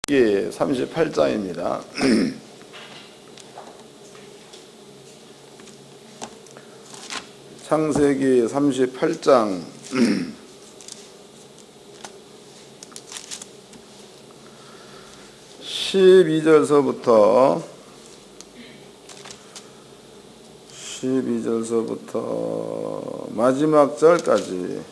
예, 38장입니다. 창세기 38장 12절서부터 마지막 절까지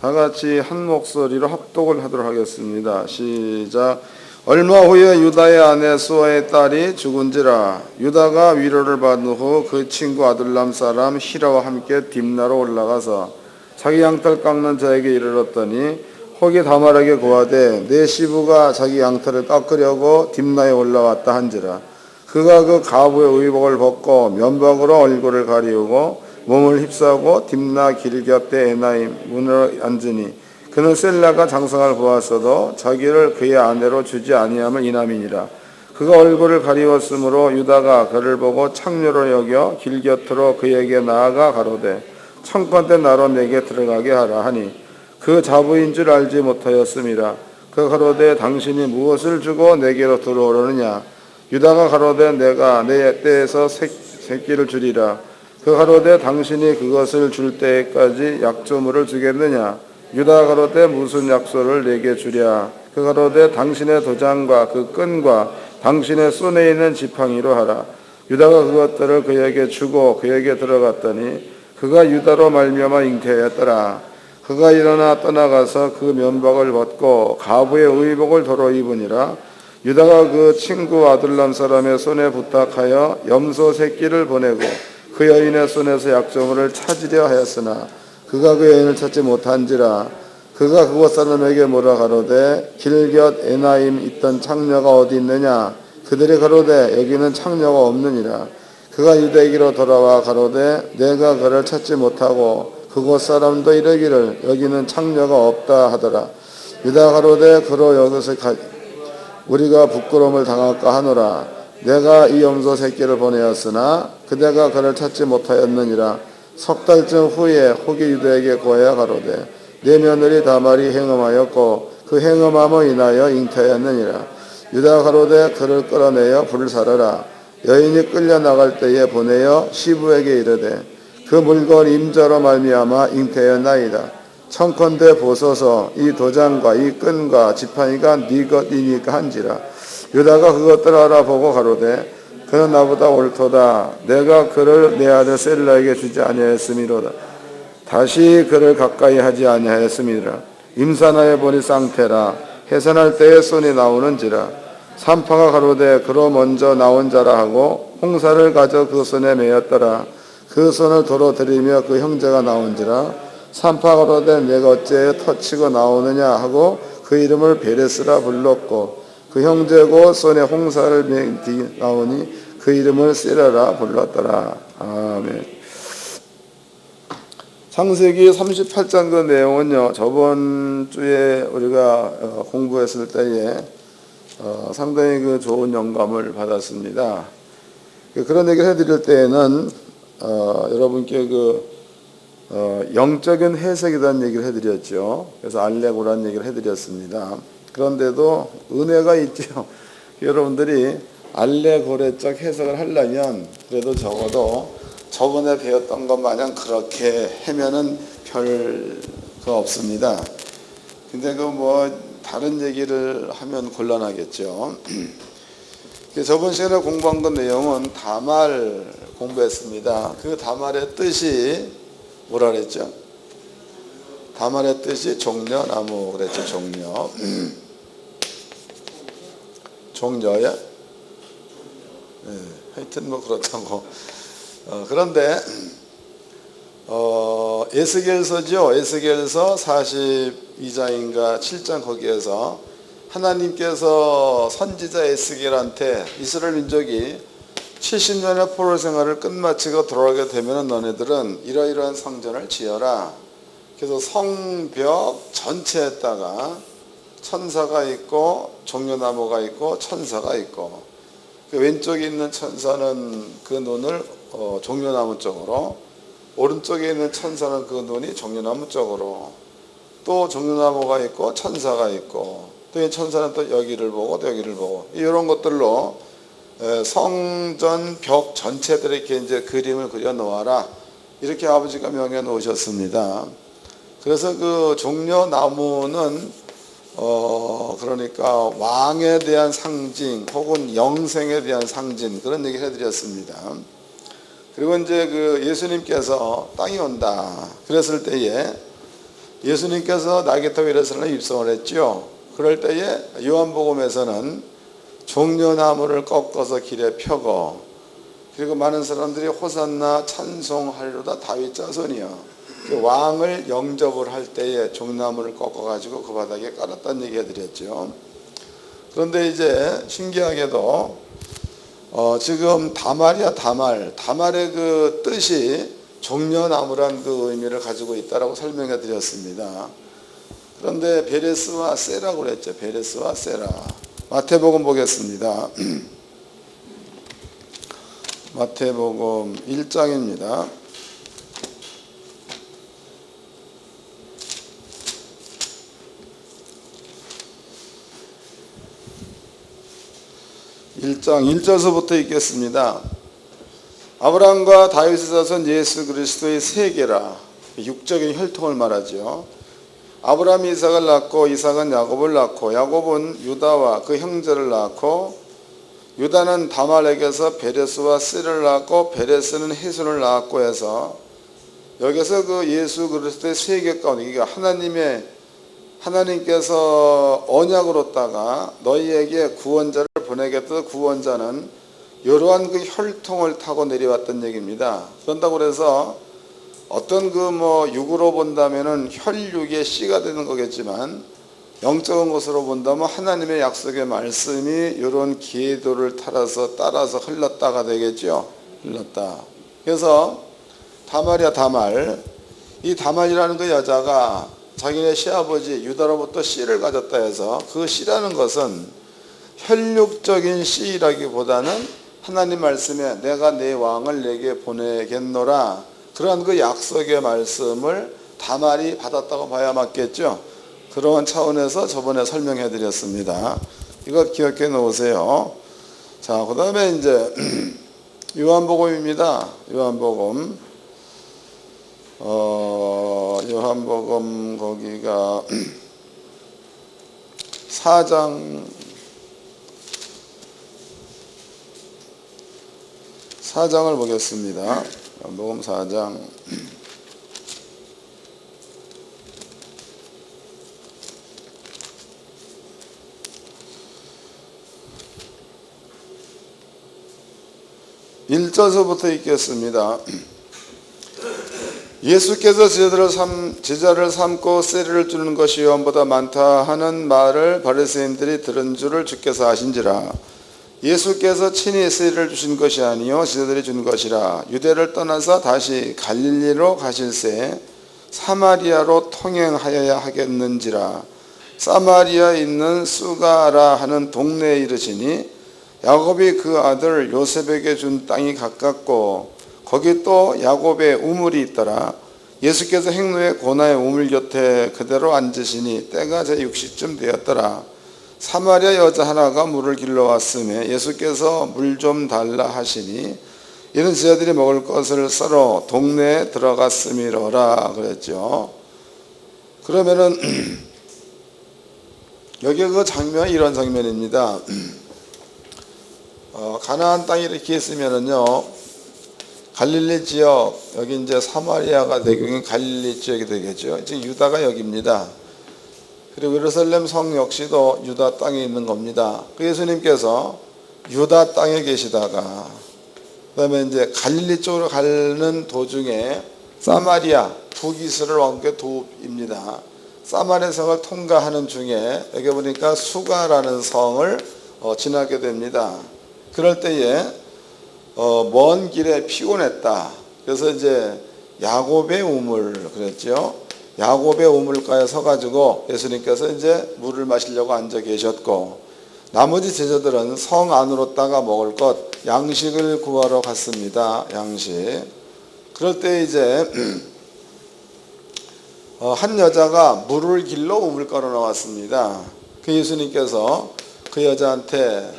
다 같이 한 목소리로 합독을 하도록 하겠습니다. 시작. 얼마 후에 유다의 아내 수아의 딸이 죽은지라. 유다가 위로를 받은 후 그 친구 아둘람 사람 히라와 함께 딥나로 올라가서 자기 양털 깎는 자에게 이르렀더니 혹이 다말에게 고하되 내 시부가 자기 양털을 깎으려고 딥나에 올라왔다 한지라. 그가 그 가부의 의복을 벗고 면박으로 얼굴을 가리우고 몸을 휩싸고 딥나 길곁에 에나임 문으로 앉으니 그는 셀라가 장성을 보았어도 자기를 그의 아내로 주지 아니함을 이남이니라. 그가 얼굴을 가리웠으므로 유다가 그를 보고 창녀로 여겨 길곁으로 그에게 나아가 가로되 청컨대 나로 내게 들어가게 하라 하니 그 자부인 줄 알지 못하였음이라. 그 가로되 당신이 무엇을 주고 내게로 들어오려느냐. 유다가 가로되 내가 내 때에서 새끼를 주리라. 그 가로되 당신이 그것을 줄 때까지 약조물을 주겠느냐. 유다가 가로되 무슨 약소를 내게 주랴. 그 가로되 당신의 도장과 그 끈과 당신의 손에 있는 지팡이로 하라. 유다가 그것들을 그에게 주고 그에게 들어갔더니 그가 유다로 말미암아 잉태하였더라. 그가 일어나 떠나가서 그 면박을 벗고 가부의 의복을 도로 입으니라. 유다가 그 친구 아둘람 사람의 손에 부탁하여 염소 새끼를 보내고 그 여인의 손에서 약조물을 찾으려 하였으나 그가 그 여인을 찾지 못한지라. 그가 그곳 사람에게 뭐라 가로되 길곁 에나임 있던 창녀가 어디 있느냐. 그들이 가로되 여기는 창녀가 없느니라. 그가 유다에게로 돌아와 가로되 내가 그를 찾지 못하고 그곳 사람도 이르기를 여기는 창녀가 없다 하더라. 유다가 가로되 그로 여기서 우리가 부끄러움을 당할까 하노라. 내가 이 염소 새끼를 보내었으나 그대가 그를 찾지 못하였느니라. 석 달쯤 후에 혹이 유다에게 고하여 가로되 내 며느리 다말이 행음하였고 그 행음함을 인하여 잉태하였느니라. 유다가 가로되 그를 끌어내어 불을 사르라. 여인이 끌려 나갈 때에 보내어 시부에게 이르되 그 물건 임자로 말미암아 잉태하였나이다. 청컨대 보소서 이 도장과 이 끈과 지팡이가 네 것이니까 한지라. 유다가 그것들을 알아보고 가로되 그는 나보다 옳도다. 내가 그를 내 아들 셀라에게 주지 아니하였음이로다. 다시 그를 가까이 하지 아니하였음이라. 임산하여 보니 쌍태라. 해산할 때에 손이 나오는지라. 산파가 가로되 그로 먼저 나온 자라 하고 홍사를 가져 그 손에 메었더라. 그 손을 도로 들이며 그 형제가 나온지라. 산파가 가로되 내가 어째 터치고 나오느냐 하고 그 이름을 베레스라 불렀고 그 형제고 손에 홍사를 맨 나오니 그 이름을 세라라 불렀더라. 아멘. 창세기 38장 그 내용은요, 저번 주에 우리가 공부했을 때에 상당히 그 좋은 영감을 받았습니다. 그런 얘기를 해드릴 때에는 여러분께 영적인 해석이라는 얘기를 해드렸죠. 그래서 알레고라는 얘기를 해드렸습니다. 그런데도 은혜가 있죠. 여러분들이 알레고레적 해석을 하려면 그래도 적어도 저번에 배웠던 것 마냥 그렇게 하면은 별거 없습니다. 근데 다른 얘기를 하면 곤란하겠죠. 저번 시간에 공부한 것 내용은 다말 공부했습니다. 그 다말의 뜻이 뭐라 그랬죠? 다말의 뜻이 종려나무 그랬죠. 종려. 종려야? 네, 하여튼 그렇다고. 그런데 에스겔서죠. 에스겔서 42장인가 7장 거기에서 하나님께서 선지자 에스겔한테 이스라엘 민족이 70년의 포로 생활을 끝마치고 돌아가게 되면 너네들은 이러이러한 성전을 지어라. 그래서 성벽 전체에다가 천사가 있고 종려나무가 있고 천사가 있고 그 왼쪽에 있는 천사는 그 눈을 종려나무 쪽으로, 오른쪽에 있는 천사는 그 눈이 종려나무 쪽으로, 또 종려나무가 있고 천사가 있고 또 또 천사는 또 여기를 보고 또 여기를 보고 이런 것들로 성전 벽 전체들에 이렇게 이제 그림을 그려 놓아라 이렇게 아버지가 명해 놓으셨습니다. 그래서 그 종려 나무는 그러니까 왕에 대한 상징 혹은 영생에 대한 상징 그런 얘기를 해드렸습니다. 그리고 이제 그 예수님께서 땅이 온다 그랬을 때에 예수님께서 날개 타고 예루살렘에 입성을 했죠. 그럴 때에 요한복음에서는 종려나무를 꺾어서 길에 펴고 그리고 많은 사람들이 호산나 찬송하리로다 다윗 자손이여 그 왕을 영접을 할 때에 종나무를 꺾어가지고 그 바닥에 깔았다는 얘기 해드렸죠. 그런데 이제 신기하게도 지금 다말이야 다말의 그 뜻이 종려나무란 그 의미를 가지고 있다라고 설명해 드렸습니다. 그런데 베레스와 세라고 그랬죠. 베레스와 세라. 마태복음 보겠습니다. 마태복음 1장입니다. 1장 1절서부터 읽겠습니다. 아브라함과 다윗의 자손 예수 그리스도의 세계라. 육적인 혈통을 말하죠. 아브라함이 이삭을 낳고 이삭은 야곱을 낳고 야곱은 유다와 그 형제를 낳고 유다는 다말에게서 베레스와 스를 낳고 베레스는 헤순을 낳았고 해서 여기서 그 예수 그리스도의 세계 가운데 그러니까 하나님께서 언약으로다가 너희에게 구원자를 보내겠다. 구원자는 이러한 그 혈통을 타고 내려왔던 얘기입니다. 그런다고 해서 어떤 그 육으로 본다면은 혈육의 씨가 되는 거겠지만 영적인 것으로 본다면 하나님의 약속의 말씀이 이런 기도를 따라서 흘렀다가 되겠죠. 흘렀다. 그래서 다말이야 다말. 이 다말이라는 그 여자가 자기네 시아버지 유다로부터 씨를 가졌다 해서 그 씨라는 것은 혈육적인 씨라기보다는 하나님 말씀에 내가 내 왕을 내게 보내겠노라 그러한 그 약속의 말씀을 다말이 받았다고 봐야 맞겠죠. 그런 차원에서 저번에 설명해 드렸습니다. 이거 기억해 놓으세요. 자, 그 다음에 이제 요한복음입니다. 요한복음 요한복음 거기가 4장을 보겠습니다. 요한복음 4장 1절서부터 읽겠습니다. 예수께서 제자를 삼고 세례를 주는 것이 요한보다 많다 하는 말을 바리새인들이 들은 줄을 주께서 아신지라. 예수께서 친히 세례를 주신 것이 아니요 제자들이 준 것이라. 유대를 떠나서 다시 갈릴리로 가실새 사마리아로 통행하여야 하겠는지라. 사마리아에 있는 수가라 하는 동네에 이르시니 야곱이 그 아들 요셉에게 준 땅이 가깝고 거기 또 야곱의 우물이 있더라. 예수께서 행로의 고나의 우물 곁에 그대로 앉으시니 때가 제6시쯤 되었더라. 사마리아 여자 하나가 물을 길러 왔음에 예수께서 물 좀 달라 하시니 이는 제자들이 먹을 것을 썰어 동네에 들어갔음이로라 그랬죠. 그러면은 여기 그 장면이 이런 장면입니다. 가나안 땅이 이렇게 있으면은요 갈릴리 지역 여기 이제 사마리아가 되고 갈릴리 지역이 되겠죠. 지금 유다가 여기입니다. 그리고 예루살렘 성 역시도 유다 땅에 있는 겁니다. 그 예수님께서 유다 땅에 계시다가 그다음에 이제 갈릴리 쪽으로 가는 도중에 사마리아 북이스라엘 왕국의 도읍입니다. 사마리아 성을 통과하는 중에 여기 보니까 수가라는 성을 지나게 됩니다. 그럴 때에 먼 길에 피곤했다. 그래서 이제 야곱의 우물 그랬죠. 야곱의 우물가에 서가지고 예수님께서 이제 물을 마시려고 앉아 계셨고 나머지 제자들은 성 안으로다가 먹을 것 양식을 구하러 갔습니다. 양식. 그럴 때 이제 한 여자가 물을 길러 우물가로 나왔습니다. 그 예수님께서 그 여자한테,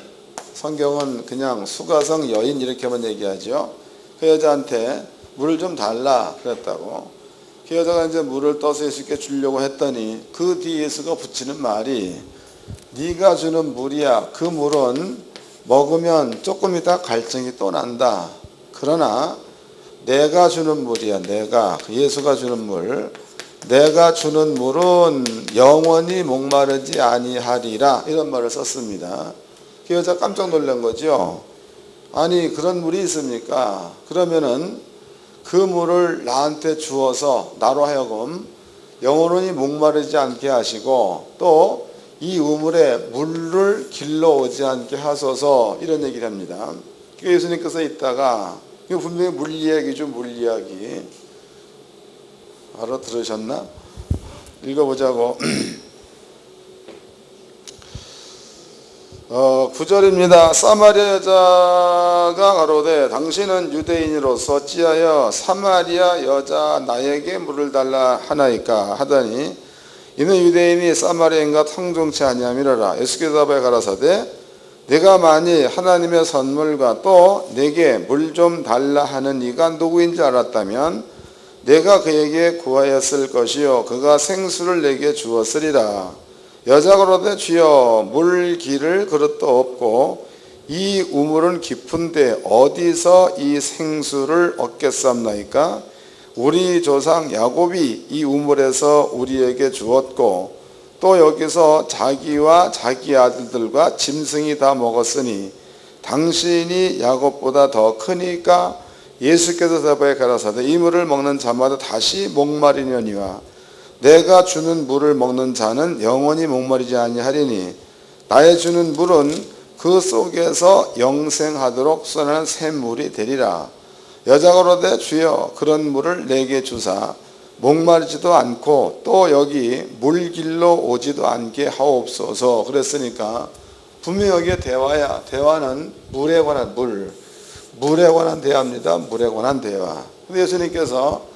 성경은 그냥 수가성 여인 이렇게만 얘기하죠. 그 여자한테 물을 좀 달라 그랬다고. 그 여자가 이제 물을 떠서 예수께 주려고 했더니 그 뒤에 예수가 붙이는 말이, 네가 주는 물이야. 그 물은 먹으면 조금 있다 갈증이 또 난다. 그러나 내가 주는 물이야. 예수가 주는 물, 내가 주는 물은 영원히 목마르지 아니하리라. 이런 말을 썼습니다. 그 여자 깜짝 놀란 거죠. 아니, 그런 물이 있습니까? 그러면은 그 물을 나한테 주어서 나로 하여금 영원히 목마르지 않게 하시고 또 이 우물에 물을 길러오지 않게 하소서, 이런 얘기를 합니다. 예수님께서 있다가, 이거 분명히 물 이야기죠. 물 이야기 알아들으셨나? 읽어보자고. 9절입니다. 사마리아 여자가 가로되 당신은 유대인으로서 어찌하여 사마리아 여자 나에게 물을 달라 하나이까 하더니 이는 유대인이 사마리아인과 통종치 아니함이라라. 예수께서 대답하여 가라사대 내가 만일 하나님의 선물과 또 내게 물 좀 달라 하는 이가 누구인지 알았다면 내가 그에게 구하였을 것이요 그가 생수를 내게 주었으리라. 여자가 가로되 주여 물 기를 그릇도 없고 이 우물은 깊은데 어디서 이 생수를 얻겠사옵나이까? 우리 조상 야곱이 이 우물에서 우리에게 주었고 또 여기서 자기와 자기 아들들과 짐승이 다 먹었으니 당신이 야곱보다 더 크니까? 예수께서 대답하여 가라사대 이 물을 먹는 자마다 다시 목마르려니와 내가 주는 물을 먹는 자는 영원히 목마르지 아니하리니 나의 주는 물은 그 속에서 영생하도록 쏟아내는 샘물이 되리라. 여자가 가로되 주여 그런 물을 내게 주사 목마르지도 않고 또 여기 물 길러 오지도 않게 하옵소서. 그랬으니까 분명히 여기에 대화야. 대화는 물에 관한 물에 관한 대화입니다. 물에 관한 대화. 근데 예수님께서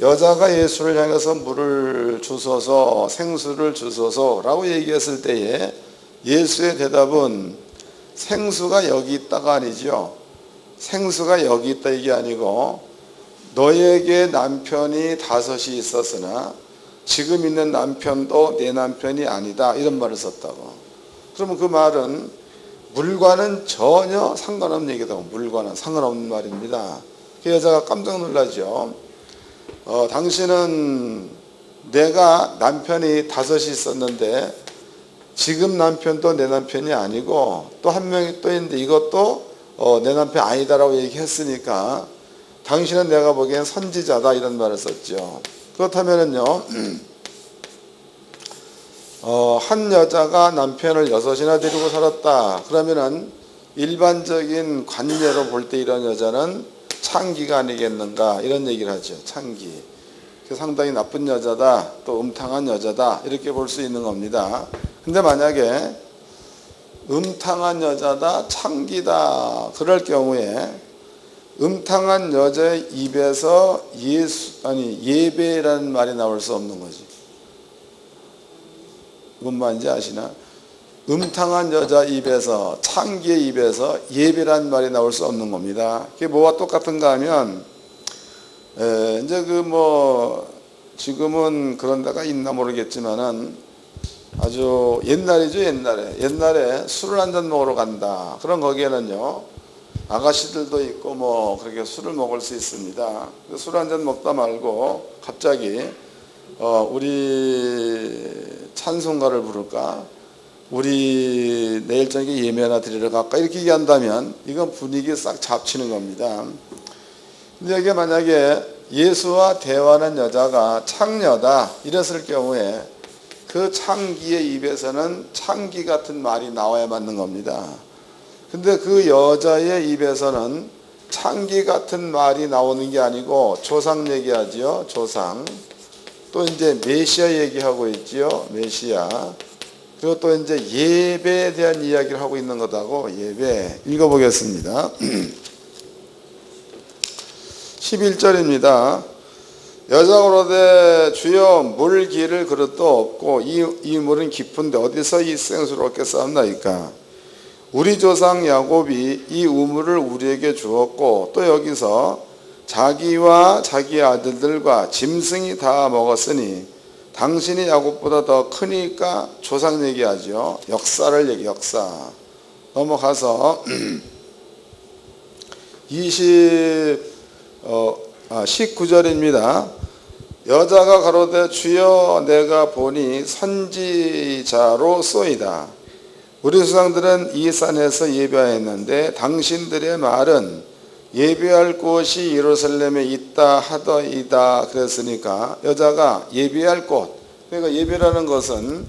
여자가 예수를 향해서 물을 주소서, 생수를 주소서라고 얘기했을 때에 예수의 대답은 생수가 여기 있다가 아니죠. 생수가 여기 있다 이게 아니고 너에게 남편이 5이 있었으나 지금 있는 남편도 내 남편이 아니다, 이런 말을 썼다고. 그러면 그 말은 물과는 전혀 상관없는 얘기다. 물과는 상관없는 말입니다. 그 여자가 깜짝 놀라죠. 당신은 내가 남편이 5이 있었는데 지금 남편도 내 남편이 아니고 또 한 명이 또 있는데 이것도 내 남편 아니다라고 얘기했으니까 당신은 내가 보기엔 선지자다, 이런 말을 썼죠. 그렇다면은요, 한 여자가 남편을 6이나 데리고 살았다. 그러면은 일반적인 관례로 볼 때 이런 여자는 창기가 아니겠는가, 이런 얘기를 하죠. 창기. 상당히 나쁜 여자다, 또 음탕한 여자다, 이렇게 볼 수 있는 겁니다. 근데 만약에 음탕한 여자다, 창기다, 그럴 경우에 음탕한 여자의 입에서 예배라는 말이 나올 수 없는 거지. 뭔 말인지 아시나? 음탕한 여자 입에서, 창기의 입에서 예배라는 말이 나올 수 없는 겁니다. 그게 뭐와 똑같은가 하면, 이제 지금은 그런 데가 있나 모르겠지만은 아주 옛날이죠, 옛날에 술을 한잔 먹으러 간다. 그럼 거기에는요, 아가씨들도 있고 그렇게 술을 먹을 수 있습니다. 술 한잔 먹다 말고 갑자기 우리 찬송가를 부를까? 우리 내일 저녁에 예배 하나 드리러 갈까? 이렇게 얘기한다면 이건 분위기 싹 잡치는 겁니다. 근데 이게 만약에 예수와 대화하는 여자가 창녀다 이랬을 경우에 그 창기의 입에서는 창기 같은 말이 나와야 맞는 겁니다. 근데 그 여자의 입에서는 창기 같은 말이 나오는 게 아니고 조상 얘기하지요. 조상. 또 이제 메시아 얘기하고 있지요. 메시아. 그리고 또 이제 예배에 대한 이야기를 하고 있는 거다고. 예배. 읽어보겠습니다. 11절입니다. 여자가 그러되 주여 물 기를 그릇도 없고 이 물은 깊은데 어디서 이 생수를 얻겠사옵나이까. 우리 조상 야곱이 이 우물을 우리에게 주었고 또 여기서 자기와 자기 아들들과 짐승이 다 먹었으니 당신이 야곱보다 더 크니까 조상 얘기하죠. 역사를 얘기, 역사. 넘어가서 19절입니다. 여자가 가로되 주여 내가 보니 선지자로소이다. 우리 조상들은 이 산에서 예배하였는데 당신들의 말은 예배할 곳이 예루살렘에 있다 하더이다. 그랬으니까 여자가 예배할 곳, 그러니까 예배라는 것은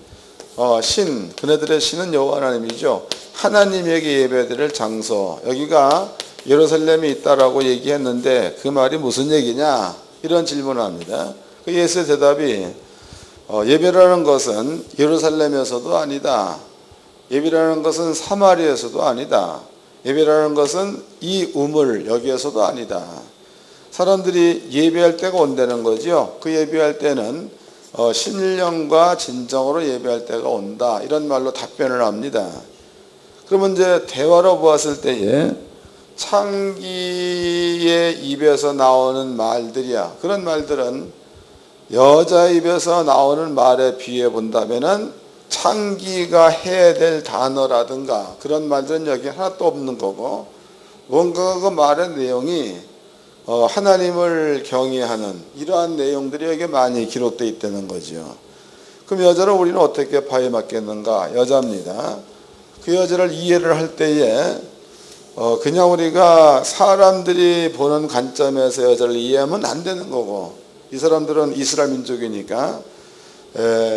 그네들의 신은 여호와 하나님이죠. 하나님에게 예배드릴 장소, 여기가 예루살렘에 있다라고 얘기했는데 그 말이 무슨 얘기냐? 이런 질문을 합니다. 그 예수의 대답이 예배라는 것은 예루살렘에서도 아니다. 예배라는 것은 사마리아에서도 아니다. 예배라는 것은 이 우물 여기에서도 아니다. 사람들이 예배할 때가 온다는 거죠. 그 예배할 때는 신령과 진정으로 예배할 때가 온다. 이런 말로 답변을 합니다. 그러면 이제 대화로 보았을 때에 창기의 입에서 나오는 말들이야. 그런 말들은 여자 입에서 나오는 말에 비해 본다면은 창기가 해야 될 단어라든가 그런 말들은 여기 하나도 없는 거고, 뭔가 그 말의 내용이 하나님을 경외하는 이러한 내용들이 여기 많이 기록되어 있다는 거죠. 그럼 여자를 우리는 어떻게 파에 맞겠는가? 여자입니다. 그 여자를 이해를 할 때에 그냥 우리가 사람들이 보는 관점에서 여자를 이해하면 안 되는 거고, 이 사람들은 이스라엘 민족이니까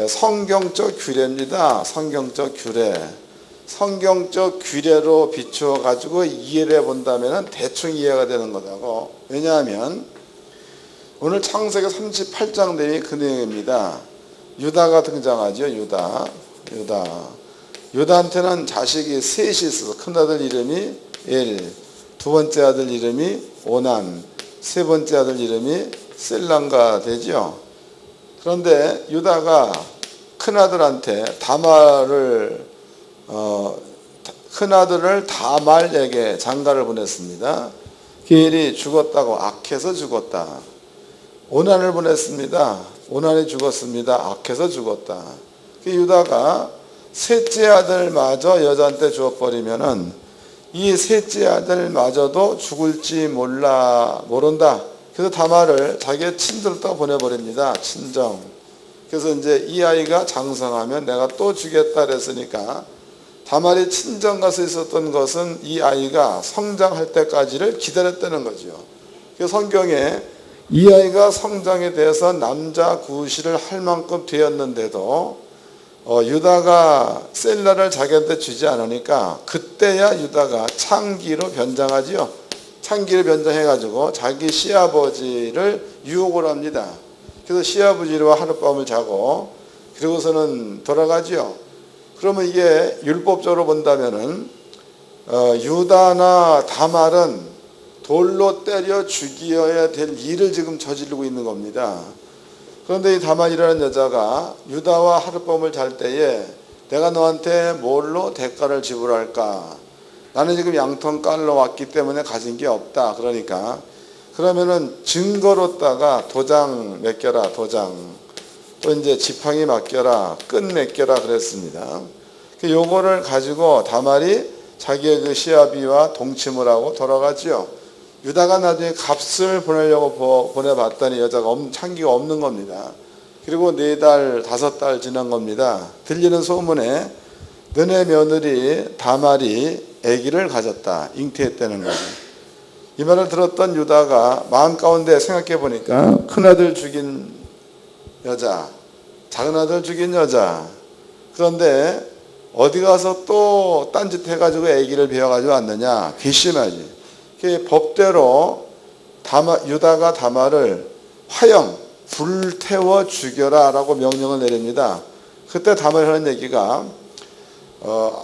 성경적 규례입니다. 성경적 규례. 성경적 규례로 비추어 가지고 이해를 해본다면 대충 이해가 되는 거라고. 왜냐하면 오늘 창세기 38장 내용이 그 내용입니다. 유다가 등장하죠. 유다한테는 자식이 셋이 있어서 큰 아들 이름이 엘, 두 번째 아들 이름이 오난, 세 번째 아들 이름이 셀랑가 되죠. 그런데 유다가 큰아들한테 큰아들을 다말에게 장가를 보냈습니다. 그 일이 죽었다고 악해서 죽었다. 오난을 보냈습니다. 오난이 죽었습니다. 악해서 죽었다. 그 유다가 셋째 아들마저 여자한테 주어버리면은 이 셋째 아들마저도 죽을지 모른다. 그래서 다말을 자기의 친들로 보내버립니다. 친정. 그래서 이제 이 아이가 장성하면 내가 또 주겠다 그랬으니까 다말이 친정 가서 있었던 것은 이 아이가 성장할 때까지를 기다렸다는 거죠. 그래서 성경에 이 아이가 성장에 대해서 남자 구실을 할 만큼 되었는데도 유다가 셀라를 자기한테 주지 않으니까 그때야 유다가 창기로 변장하지요. 창기를 변장해가지고 자기 시아버지를 유혹을 합니다. 그래서 시아버지와 하룻밤을 자고 그리고서는 돌아가지요. 그러면 이게 율법적으로 본다면은 유다나 다말은 돌로 때려 죽여야 될 일을 지금 저지르고 있는 겁니다. 그런데 이 다말이라는 여자가 유다와 하룻밤을 잘 때에 내가 너한테 뭘로 대가를 지불할까? 나는 지금 양통 깔러 왔기 때문에 가진 게 없다. 그러면은 증거로다가 도장 맡겨라. 도장. 또 이제 지팡이 맡겨라. 끈 맡겨라 그랬습니다. 요거를 가지고 다말이 자기의 그 시아비와 동침을 하고 돌아가지요. 유다가 나중에 값을 보내려고 보내봤더니 여자가 창기가 없는 겁니다. 그리고 4달, 5달 지난 겁니다. 들리는 소문에 너네 며느리 다말이 아기를 가졌다. 잉태했다는 거죠. 이 말을 들었던 유다가 마음 가운데 생각해 보니까 큰아들 죽인 여자, 작은아들 죽인 여자, 그런데 어디 가서 또 딴짓 해가지고 아기를 배워가지고 왔느냐? 괘씸하지. 그 법대로 유다가 다말을 화형, 불태워 죽여라 라고 명령을 내립니다. 그때 다말이 하는 얘기가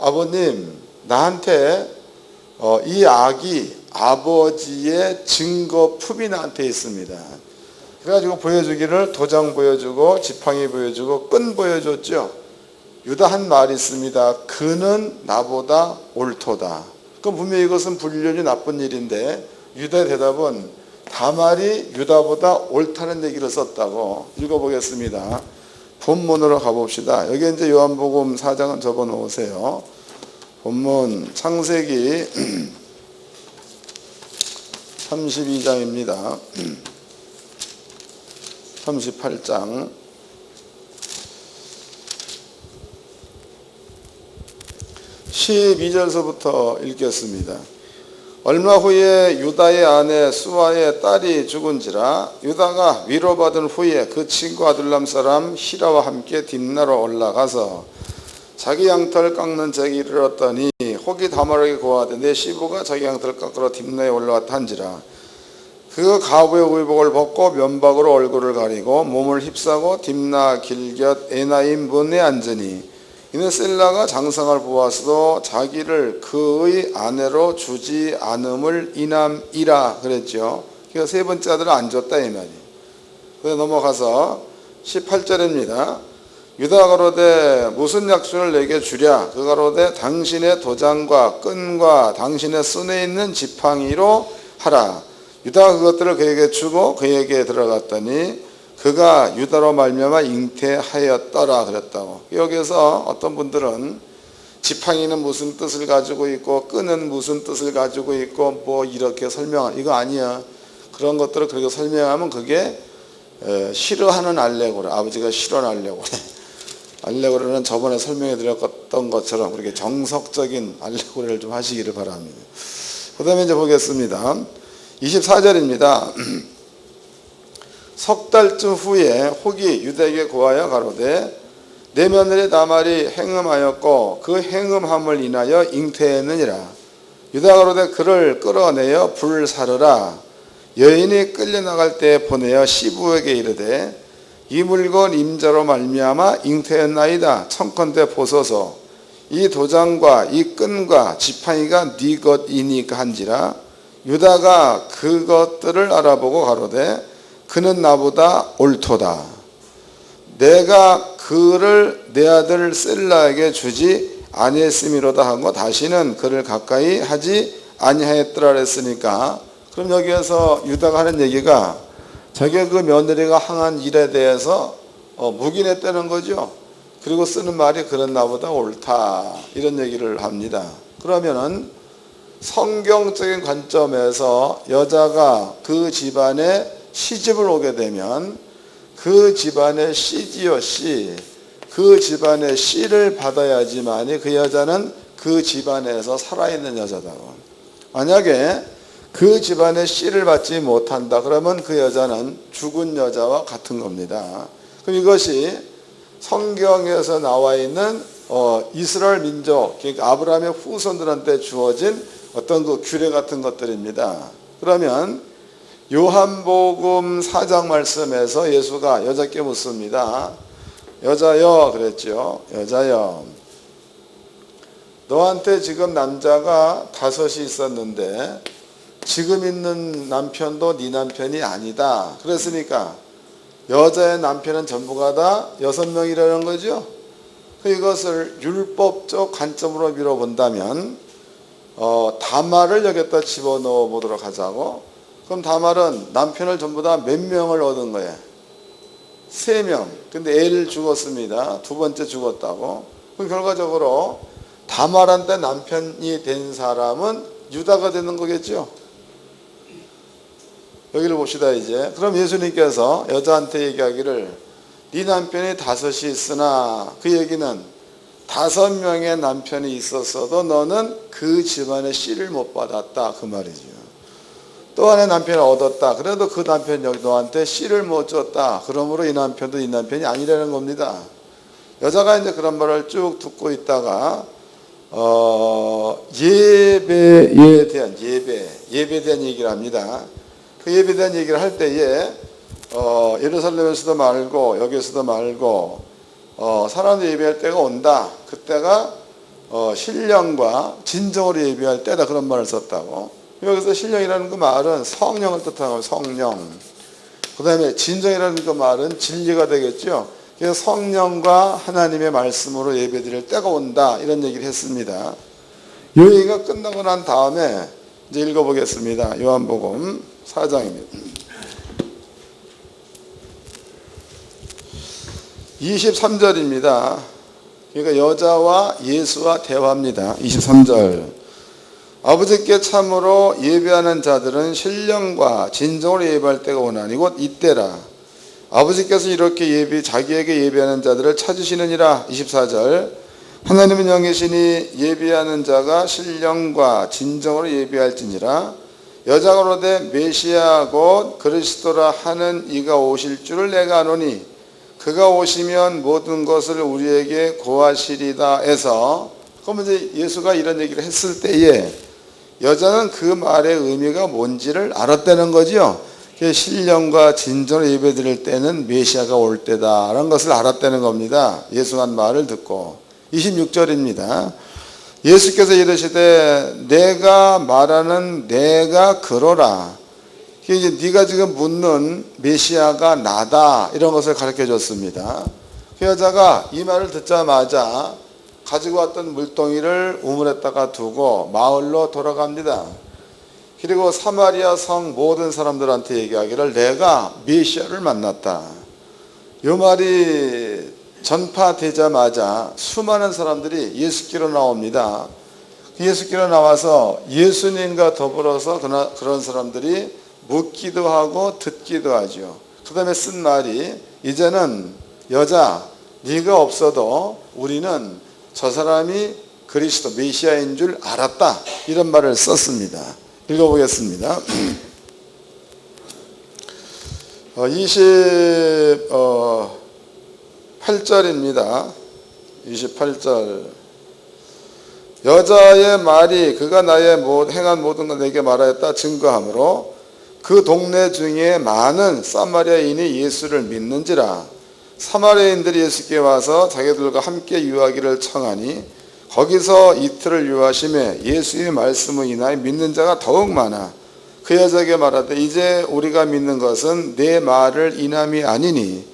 아버님 나한테 이 아기 아버지의 증거품이 나한테 있습니다. 그래가지고 보여주기를 도장 보여주고 지팡이 보여주고 끈 보여줬죠. 유다 한 말이 있습니다. 그는 나보다 옳도다. 그럼 분명히 이것은 불륜이 나쁜 일인데 유다의 대답은 다말이 유다보다 옳다는 얘기를 썼다고. 읽어보겠습니다. 본문으로 가봅시다. 여기 이제 요한복음 4장은 접어놓으세요. 본문 창세기 32장입니다. 38장 12절서부터 읽겠습니다. 얼마 후에 유다의 아내 수아의 딸이 죽은지라 유다가 위로받은 후에 그 친구 아둘람 사람 히라와 함께 딥나로 올라가서 자기 양털 깎는 제기 이르렀더니 혹이 다말에게 고하되 내 시부가 자기 양털 깎으러 딥나에 올라왔다 한지라 그 가부의 의복을 벗고 면박으로 얼굴을 가리고 몸을 휩싸고 딥나 길곁 에나임 문에 앉으니 이는 셀라가 장성을 보았어도 자기를 그의 아내로 주지 않음을 인함이라 그랬죠. 그러니까 세 번째 아들을 안 줬다 이 말이에요. 그래서 넘어가서 18절입니다. 유다가 가로되 무슨 약속을 내게 주랴. 그가 가로되 당신의 도장과 끈과 당신의 손에 있는 지팡이로 하라. 유다가 그것들을 그에게 주고 그에게 들어갔더니 그가 유다로 말미암아 잉태하였더라 그랬다고. 여기서 어떤 분들은 지팡이는 무슨 뜻을 가지고 있고 끈은 무슨 뜻을 가지고 있고 뭐 이렇게 설명한 이거 아니야. 그런 것들을 그렇게 설명하면 그게 싫어하는 알레고라. 아버지가 싫어하는 알레고라. 알레고라는 저번에 설명해 드렸던 것처럼 그렇게 정석적인 알레고라를 좀 하시기를 바랍니다. 그 다음에 이제 보겠습니다. 24절입니다. 석 달쯤 후에 혹이 유다에게 고하여 가로되 내 며느리 다말이 행음하였고 그 행음함을 인하여 잉태했느니라. 유다가 가로되 그를 끌어내어 불사르라. 여인이 끌려나갈 때 보내어 시부에게 이르되 이 물건 임자로 말미암아 잉태했나이다. 청컨대 보소서. 이 도장과 이 끈과 지팡이가 네 것이니까 한지라. 유다가 그것들을 알아보고 가로되 그는 나보다 옳도다. 내가 그를 내 아들 셀라에게 주지 아니했음이로다 하고 다시는 그를 가까이 하지 아니하였더라 그랬으니까 그럼 여기에서 유다가 하는 얘기가 자기가 그 며느리가 항한 일에 대해서 묵인했다는 거죠. 그리고 쓰는 말이 그는 나보다 옳다 이런 얘기를 합니다. 그러면은 성경적인 관점에서 여자가 그 집안에 시집을 오게 되면 그 집안의 씨지요 씨, 그 집안의 씨를 받아야지만이 그 여자는 그 집안에서 살아있는 여자다고. 만약에 그 집안의 씨를 받지 못한다 그러면 그 여자는 죽은 여자와 같은 겁니다. 그럼 이것이 성경에서 나와 있는 이스라엘 민족, 그러니까 아브라함의 후손들한테 주어진 어떤 그 규례 같은 것들입니다. 그러면 요한복음 4장 말씀에서 예수가 여자께 묻습니다. 여자여 그랬죠. 여자여 너한테 지금 남자가 5이 있었는데 지금 있는 남편도 네 남편이 아니다. 그랬으니까 여자의 남편은 전부가 다 6명이라는 거죠. 이것을 율법적 관점으로 밀어본다면 다말을 여기다 집어넣어 보도록 하자고. 그럼 다말은 남편을 전부 다 몇 명을 얻은 거예요? 3명. 근데 애를 죽었습니다. 2번째 죽었다고. 그럼 결과적으로 다말한테 남편이 된 사람은 유다가 되는 거겠죠. 여기를 봅시다 이제. 그럼 예수님께서 여자한테 얘기하기를 네 남편이 5이 있으나 그 얘기는 5명의 남편이 있었어도 너는 그 집안의 씨를 못 받았다 그 말이죠. 또 하나의 남편을 얻었다. 그래도 그 남편이 너한테 씨를 못 줬다. 그러므로 이 남편도 이 남편이 아니라는 겁니다. 여자가 이제 그런 말을 쭉 듣고 있다가 예배에 대한 예배에 대한 얘기를 합니다. 그 예배에 대한 얘기를 할 때에 예루살렘에서도 말고 여기에서도 말고 사람들이 예배할 때가 온다. 그때가 신령과 진정으로 예배할 때다. 그런 말을 썼다고. 여기서 신령이라는 그 말은 성령을 뜻하는 거예요. 성령. 그 다음에 진정이라는 그 말은 진리가 되겠죠. 그래서 성령과 하나님의 말씀으로 예배드릴 때가 온다, 이런 얘기를 했습니다. 이 얘기가 끝나고 난 다음에 이제 읽어보겠습니다. 요한복음 4장입니다. 23절입니다. 그러니까 여자와 예수와 대화입니다. 23절. 아버지께 참으로 예배하는 자들은 신령과 진정으로 예배할 때가 오나니 곧 이때라. 아버지께서 이렇게 자기에게 예배하는 자들을 찾으시느니라. 24절. 하나님은 영이시니 예배하는 자가 신령과 진정으로 예배할지니라. 여자가 그러되 메시아 곧 그리스도라 하는 이가 오실 줄을 내가 아노니 그가 오시면 모든 것을 우리에게 고하시리다 해서, 그러면 이제 예수가 이런 얘기를 했을 때에 여자는 그 말의 의미가 뭔지를 알았다는 거죠. 신령과 진정으로 예배드릴 때는 메시아가 올 때다라는 것을 알았다는 겁니다. 예수가 한 말을 듣고. 26절입니다. 예수께서 이르시되 내가 말하는 내가 그러라. 이제 네가 지금 묻는 메시아가 나다, 이런 것을 가르쳐 줬습니다. 그 여자가 이 말을 듣자마자 가지고 왔던 물동이를 우물에다가 두고 마을로 돌아갑니다. 그리고 사마리아 성 모든 사람들한테 얘기하기를 내가 메시아를 만났다. 이 말이 전파되자마자 수많은 사람들이 예수께로 나옵니다. 예수께로 나와서 예수님과 더불어서 그런 사람들이 묻기도 하고 듣기도 하죠. 그 다음에 쓴 말이 이제는 여자 네가 없어도 우리는 저 사람이 그리스도 메시아인 줄 알았다, 이런 말을 썼습니다. 읽어보겠습니다. 28절입니다. 28절. 여자의 말이 그가 나의 행한 모든 걸 내게 말하였다 증거하므로 그 동네 중에 많은 사마리아인이 예수를 믿는지라. 사마리아인들이 예수께 와서 자기들과 함께 유하기를 청하니 거기서 이틀을 유하심에 예수의 말씀을 인하여 믿는 자가 더욱 많아. 그 여자에게 말하되 이제 우리가 믿는 것은 내 말을 인함이 아니니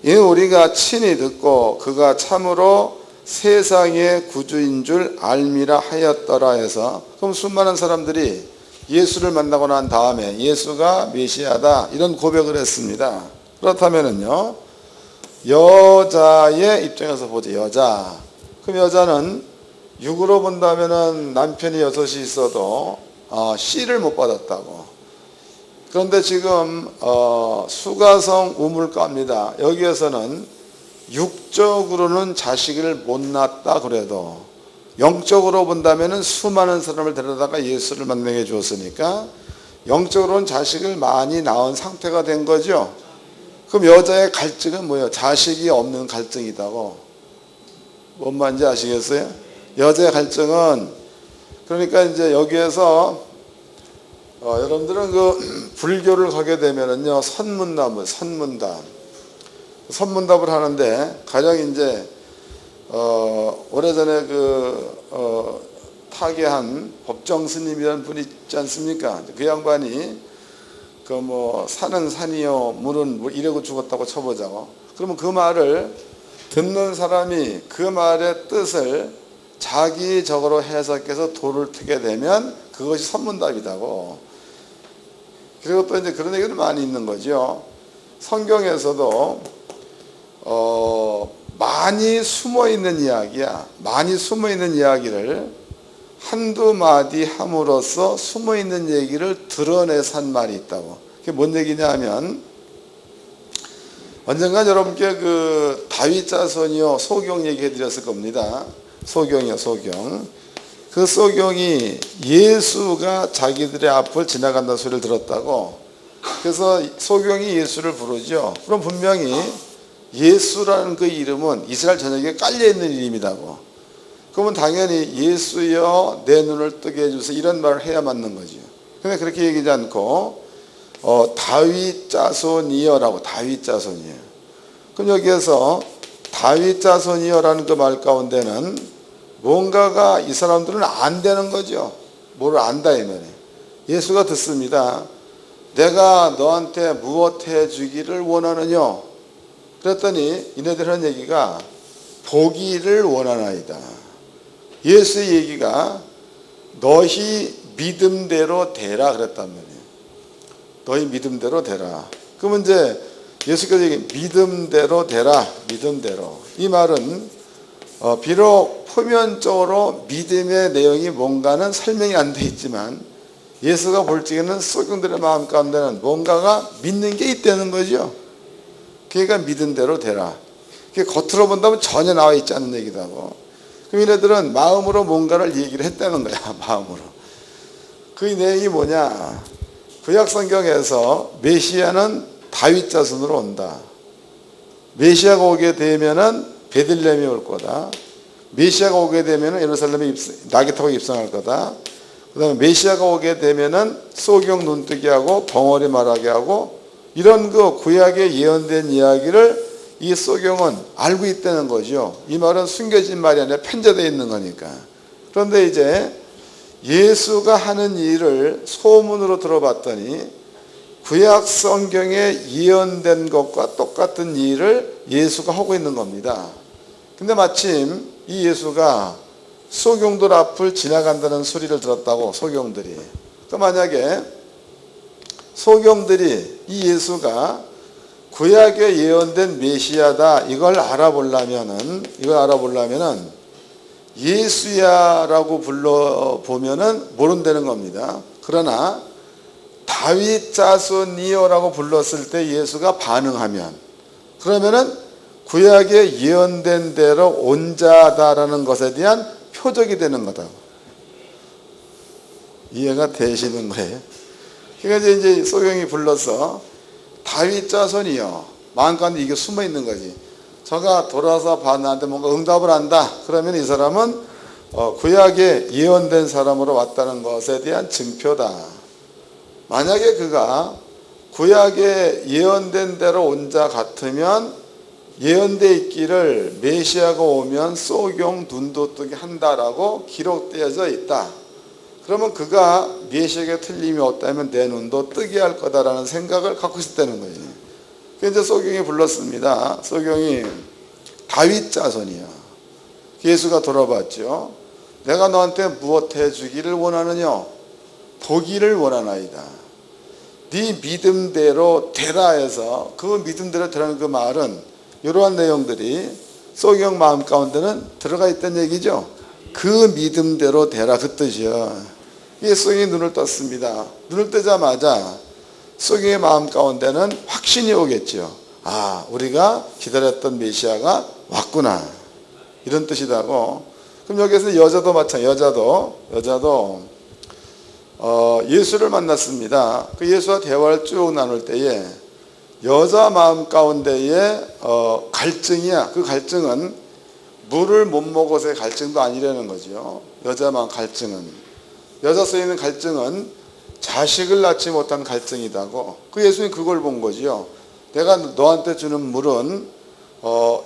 이는 우리가 친히 듣고 그가 참으로 세상의 구주인 줄 알미라 하였더라 해서, 그럼 수많은 사람들이 예수를 만나고 난 다음에 예수가 메시아다, 이런 고백을 했습니다. 그렇다면은요, 여자의 입장에서 보죠. 여자. 그럼 여자는 육으로 본다면은 남편이 6이 있어도 씨를 못 받았다고. 그런데 지금 수가성 우물가입니다. 여기에서는 육적으로는 자식을 못 낳았다 그래도 영적으로 본다면은 수많은 사람을 데려다가 예수를 만나게 주었으니까 영적으로는 자식을 많이 낳은 상태가 된 거죠. 그럼 여자의 갈증은 뭐예요? 자식이 없는 갈증이다고. 뭔 말인지 아시겠어요? 여자의 갈증은, 그러니까 이제 여기에서 여러분들은 그 불교를 가게 되면은요, 선문답을 하는데 가장 이제 오래전에 타계한 법정 스님이라는 분이 있지 않습니까? 그 양반이 산은 산이요 물은 물 이러고 죽었다고 쳐보자고. 그러면 그 말을 듣는 사람이 그 말의 뜻을 자기적으로 해석해서 도를 트게 되면 그것이 선문답이다고. 그리고 또 이제 그런 얘기도 많이 있는 거죠. 성경에서도 많이 숨어있는 이야기야. 많이 숨어있는 이야기를 한두 마디 함으로써 숨어있는 얘기를 드러내서 한 말이 있다고. 그게 뭔 얘기냐 하면, 언젠가 여러분께 그 다윗 자손이요 소경 얘기해 드렸을 겁니다. 소경이요, 소경. 그 소경이 예수가 자기들의 앞을 지나간다는 소리를 들었다고. 그래서 소경이 예수를 부르죠. 그럼 분명히 예수라는 그 이름은 이스라엘 전역에 깔려있는 이름이라고. 그러면 당연히 예수여 내 눈을 뜨게 해주세요, 이런 말을 해야 맞는 거죠. 근데 그렇게 얘기하지 않고 다윗 자손이여라고. 다윗 자손이요. 그럼 여기에서 다윗 자손이여라는 그 말 가운데는 뭔가가 이 사람들은 안 되는 거죠. 뭐를 안다 이 말이에요. 예수가 듣습니다. 내가 너한테 무엇 해주기를 원하느냐? 그랬더니 이네들 하는 얘기가 보기를 원하나이다. 예수의 얘기가 너희 믿음대로 되라 그랬단 말이에요. 너희 믿음대로 되라. 그러면 이제 예수께서 얘기 믿음대로 되라. 믿음대로. 이 말은 비록 표면적으로 믿음의 내용이 뭔가는 설명이 안 돼 있지만 예수가 볼 적에는 소경들의 마음 가운데는 뭔가가 믿는 게 있다는 거죠. 그러니까 믿음대로 되라. 그게 겉으로 본다면 전혀 나와 있지 않은 얘기도 하고. 그럼 얘네들은 마음으로 뭔가를 얘기를 했다는 거야. 마음으로. 그 내용이 뭐냐. 구약 성경에서 메시아는 다윗 자손으로 온다. 메시아가 오게 되면은 베들레헴에 올 거다. 메시아가 오게 되면은 예루살렘에 나귀 타고 입성할 거다. 그 다음에 메시아가 오게 되면은 소경 눈뜨게 하고 벙어리 말하게 하고 이런 그 구약에 예언된 이야기를 이 소경은 알고 있다는 거죠. 이 말은 숨겨진 말이 아니라 편제되어 있는 거니까. 그런데 이제 예수가 하는 일을 소문으로 들어봤더니 구약 성경에 예언된 것과 똑같은 일을 예수가 하고 있는 겁니다. 근데 마침 이 예수가 소경들 앞을 지나간다는 소리를 들었다고, 소경들이. 또 만약에 소경들이 이 예수가 구약에 예언된 메시아다 이걸 알아보려면은 예수야라고 불러보면은 모른다는 겁니다. 그러나 다윗 자손이요라고 불렀을 때 예수가 반응하면 그러면은 구약에 예언된 대로 온 자다라는 것에 대한 표적이 되는 거다. 이해가 되시는 거예요? 그러니까 이제 소경이 불러서 다윗 자손이요. 마음가운데 이게 숨어 있는 거지. 저가 돌아서 나한테 뭔가 응답을 한다. 그러면 이 사람은 구약에 예언된 사람으로 왔다는 것에 대한 증표다. 만약에 그가 구약에 예언된 대로 온 자 같으면 예언되어 있기를 메시아가 오면 소경 눈도 뜨게 한다라고 기록되어져 있다. 그러면 그가 메시아에게 틀림이 없다면 내 눈도 뜨게 할 거다라는 생각을 갖고 있었다는 거지. 그래서 이제 소경이 불렀습니다. 소경이 다윗 자손이야. 예수가 돌아봤죠. 내가 너한테 무엇 해주기를 원하느냐? 보기를 원하나이다. 네 믿음대로 되라 해서 그 믿음대로 되라는 그 말은 이러한 내용들이 소경 마음 가운데는 들어가 있다는 얘기죠. 그 믿음대로 되라 그 뜻이요. 이 소경이 눈을 떴습니다. 눈을 뜨자마자 소경의 마음 가운데는 확신이 오겠죠. 아, 우리가 기다렸던 메시아가 왔구나. 이런 뜻이다고. 그럼 여기서 여자도 마찬가지예요. 여자도 예수를 만났습니다. 그 예수와 대화를 쭉 나눌 때에 여자 마음 가운데에 갈증이야. 그 갈증은 물을 못 먹어서의 갈증도 아니라는 거죠. 여자 마음 갈증은. 여자 속에 있는 갈증은 자식을 낳지 못한 갈증이다고. 그 예수님 그걸 본 거죠. 내가 너한테 주는 물은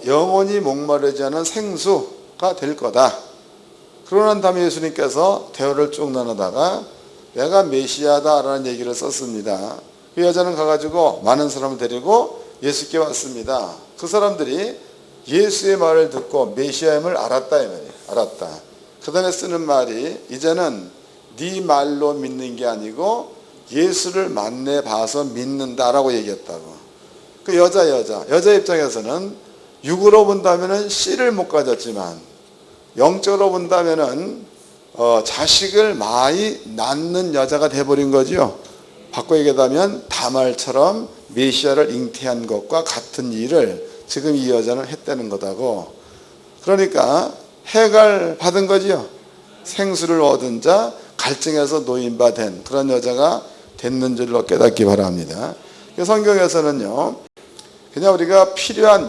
영원히 목마르지 않은 생수가 될 거다. 그러고 난 다음에 예수님께서 대화를 쭉 나누다가 내가 메시아다라는 얘기를 썼습니다. 그 여자는 가가지고 많은 사람을 데리고 예수께 왔습니다. 그 사람들이 예수의 말을 듣고 메시아임을 알았다 이 말이에요. 알았다. 그 다음에 쓰는 말이 이제는 네 말로 믿는 게 아니고 예수를 만나 봐서 믿는다라고 얘기했다고. 그 여자 입장에서는 육으로 본다면은 씨를 못 가졌지만 영적으로 본다면은 자식을 많이 낳는 여자가 돼버린 거죠. 바꿔 얘기하면 다말처럼 메시아를 잉태한 것과 같은 일을 지금 이 여자는 했다는 거다고. 그러니까 해갈 받은 거지요. 생수를 얻은 자, 갈증에서 노인바된 그런 여자가 됐는 줄로 깨닫기 바랍니다. 성경에서는요, 그냥 우리가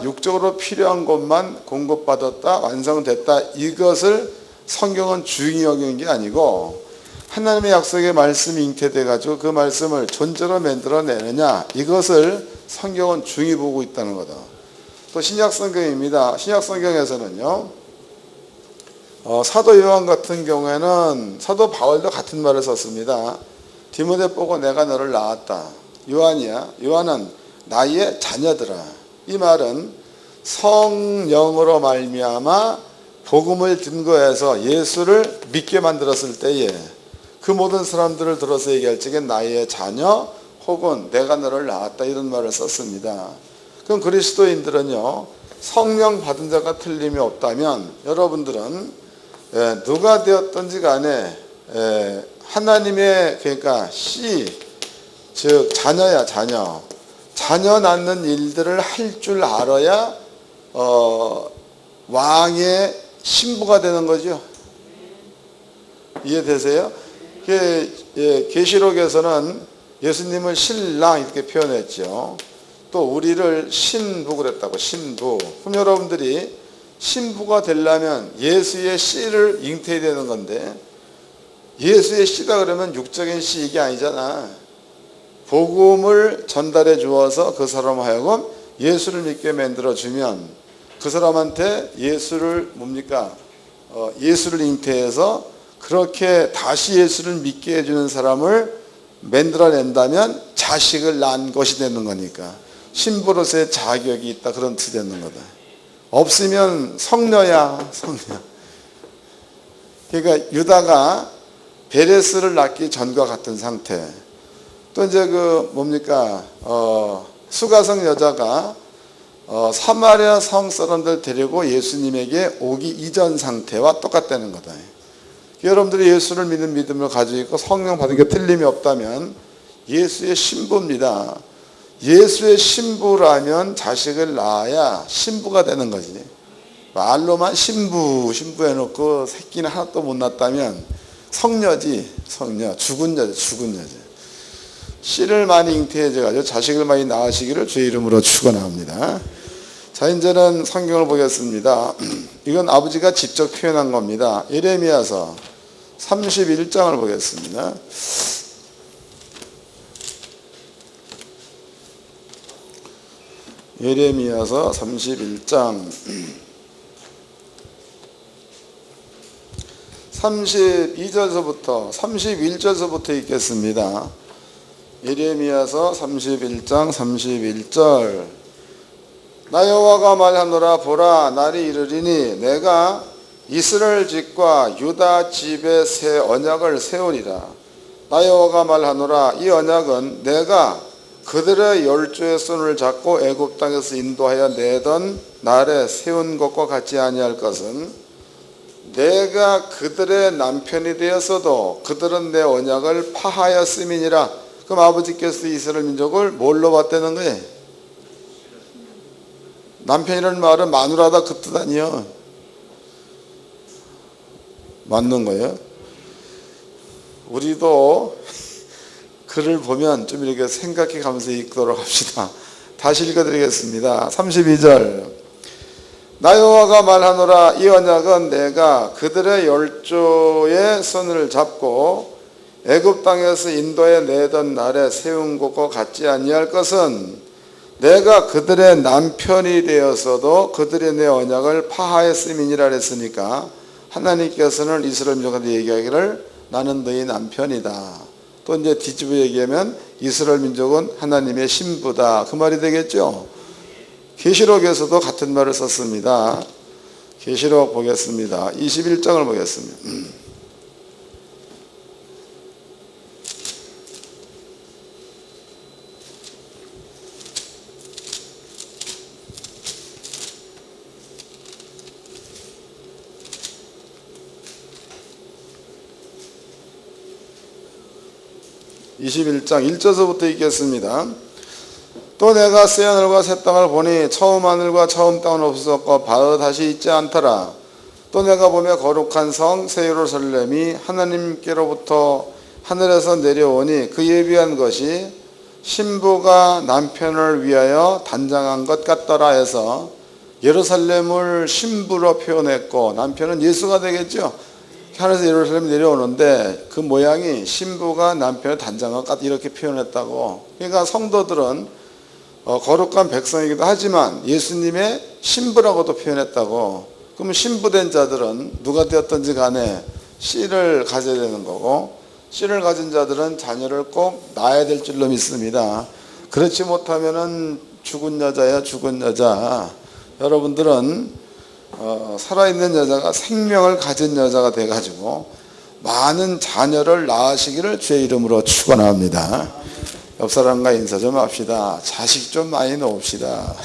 육적으로 필요한 것만 공급받았다, 완성됐다, 이것을 성경은 중히 여기는 게 아니고 하나님의 약속의 말씀이 잉태돼가지고 그 말씀을 존재로 만들어내느냐, 이것을 성경은 중히 보고 있다는 거다. 또 신약 성경입니다. 신약 성경에서는요, 사도 요한 같은 경우에는 사도 바울도 같은 말을 썼습니다. 디모데 보고 내가 너를 낳았다. 요한이야. 요한은 나의 자녀들아. 이 말은 성령으로 말미암아 복음을 증거해서 예수를 믿게 만들었을 때에 그 모든 사람들을 들어서 얘기할 적에 나의 자녀 혹은 내가 너를 낳았다 이런 말을 썼습니다. 그럼 그리스도인들은요, 성령 받은 자가 틀림이 없다면 여러분들은 누가 되었든지 간에 하나님의 그러니까 즉 자녀야 자녀. 자녀 낳는 일들을 할 줄 알아야 왕의 신부가 되는 거죠. 이해되세요? 계시록에서는 예수님을 신랑 이렇게 표현했죠. 또 우리를 신부 그랬다고, 신부. 그럼 여러분들이 신부가 되려면 예수의 씨를 잉태해야 되는 건데, 예수의 씨다 그러면 육적인 씨 이게 아니잖아. 복음을 전달해 주어서 그 사람 하여금 예수를 믿게 만들어 주면 그 사람한테 예수를 예수를 잉태해서 그렇게 다시 예수를 믿게 해주는 사람을 만들어낸다면 자식을 낳은 것이 되는 거니까 신부로서의 자격이 있다 그런 뜻이 되는 거다. 없으면 성녀야 성녀. 그러니까 유다가 베레스를 낳기 전과 같은 상태. 또 이제 수가성 여자가 사마리아 성 사람들 데리고 예수님에게 오기 이전 상태와 똑같다는 거다. 여러분들이 예수를 믿는 믿음을 가지고 있고 성령 받은 게 틀림이 없다면 예수의 신부입니다. 예수의 신부라면 자식을 낳아야 신부가 되는 거지. 말로만 신부 해놓고 새끼는 하나도 못 낳았다면 성녀지, 성녀. 죽은 여자. 씨를 많이 잉태해줘가지고 자식을 많이 낳으시기를 주의 이름으로 축원합니다. 자, 이제는 성경을 보겠습니다. 이건 아버지가 직접 표현한 겁니다. 예레미야서 31장을 보겠습니다. 예레미야서 31장 32절서부터 31절서부터 읽겠습니다. 예레미야서 31장 31절. 나 여호와가 말하노라. 보라, 날이 이르리니 내가 이스라엘 집과 유다 집에 새 언약을 세우리라. 나 여호와가 말하노라. 이 언약은 내가 그들의 열조의 손을 잡고 애굽 땅에서 인도하여 내던 날에 세운 것과 같지 아니할 것은, 내가 그들의 남편이 되었어도 그들은 내 언약을 파하였음이니라. 그럼 아버지께서 이스라엘 민족을 뭘로 봤다는 거예요? 남편이라는 말은 마누라다 그 뜻 아니에요. 맞는 거예요. 우리도 글을 보면 좀 이렇게 생각해 가면서 읽도록 합시다. 다시 읽어드리겠습니다. 32절. 나 여호와가 말하노라. 이 언약은 내가 그들의 열조의 손을 잡고 애굽 땅에서 인도해 내던 날에 세운 것과 같지 아니할 것은, 내가 그들의 남편이 되었어도 그들의 내 언약을 파하였음이니라 했으니까 하나님께서는 이스라엘 민족한테 얘기하기를 나는 너희 남편이다. 또 이제 뒤집어 얘기하면 이스라엘 민족은 하나님의 신부다. 그 말이 되겠죠. 계시록에서도 같은 말을 썼습니다. 계시록 보겠습니다. 21장을 보겠습니다. 21장 1절서부터 읽겠습니다. 또 내가 새 하늘과 새 땅을 보니 처음 하늘과 처음 땅은 없어졌고 바로 다시 있지 않더라. 또 내가 보며 거룩한 성 새 예루살렘이 하나님께로부터 하늘에서 내려오니 그 예비한 것이 신부가 남편을 위하여 단장한 것 같더라 해서 예루살렘을 신부로 표현했고, 남편은 예수가 되겠죠. 하늘에서 예루살렘이 내려오는데 그 모양이 신부가 남편을 단장한 것 같다 이렇게 표현했다고. 그러니까 성도들은 거룩한 백성이기도 하지만 예수님의 신부라고도 표현했다고. 그러면 신부된 자들은 누가 되었든지 간에 씨를 가져야 되는 거고, 씨를 가진 자들은 자녀를 꼭 낳아야 될 줄로 믿습니다. 그렇지 못하면은 죽은 여자야, 죽은 여자. 여러분들은 살아있는 여자가 생명을 가진 여자가 돼가지고 많은 자녀를 낳으시기를 주의 이름으로 축원합니다. 옆 사람과 인사 좀 합시다. 자식 좀 많이 놓읍시다.